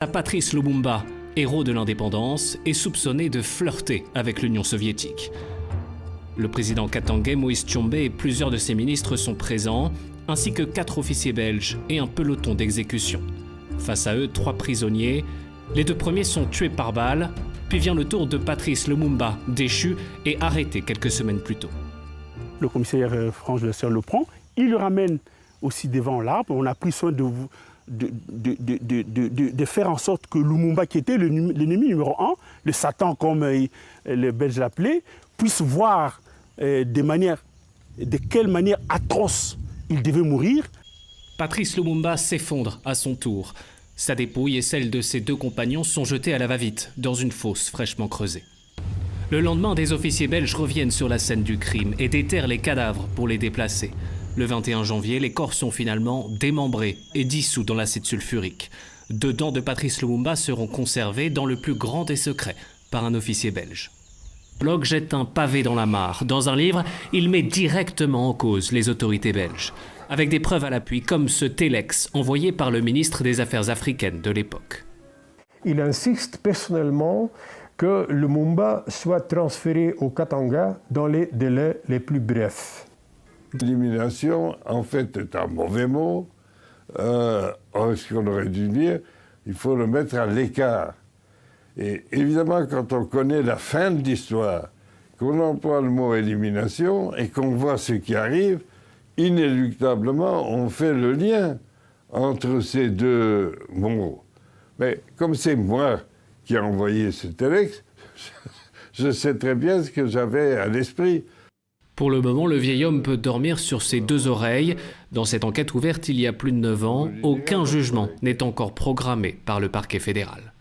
Patrice Lumumba, héros de l'indépendance, est soupçonné de flirter avec l'Union soviétique. Le président katangais Moïse Tshombe et plusieurs de ses ministres sont présents, ainsi que 4 officiers belges et un peloton d'exécution. Face à eux, 3 prisonniers. Les 2 premiers sont tués par balle, puis vient le tour de Patrice Lumumba, déchu et arrêté quelques semaines plus tôt. Le commissaire Franche de Serre le prend, il le ramène aussi devant l'arbre. On a pris soin de faire en sorte que Lumumba, qui était l'ennemi numéro 1, le Satan comme les Belges l'appelaient, puisse voir de quelle manière atroce il devait mourir. Patrice Lumumba s'effondre à son tour. Sa dépouille et celle de ses 2 compagnons sont jetées à la va-vite dans une fosse fraîchement creusée. Le lendemain, des officiers belges reviennent sur la scène du crime et déterrent les cadavres pour les déplacer. Le 21 janvier, les corps sont finalement démembrés et dissous dans l'acide sulfurique. 2 dents de Patrice Lumumba seront conservées dans le plus grand des secrets par un officier belge. Blok jette un pavé dans la mare. Dans un livre, il met directement en cause les autorités belges, avec des preuves à l'appui comme ce téléx envoyé par le ministre des Affaires africaines de l'époque. Il insiste personnellement que Lumumba soit transféré au Katanga dans les délais les plus brefs. L'élimination, en fait, est un mauvais mot. Ce qu'on aurait dû dire, il faut le mettre à l'écart. Et évidemment, quand on connaît la fin de l'histoire, qu'on emploie le mot élimination et qu'on voit ce qui arrive, inéluctablement, on fait le lien entre ces 2 mots. Mais comme c'est moi qui ai envoyé ce texte, je sais très bien ce que j'avais à l'esprit. Pour le moment, le vieil homme peut dormir sur ses 2 oreilles. Dans cette enquête ouverte il y a plus de 9 ans, aucun jugement n'est encore programmé par le parquet fédéral.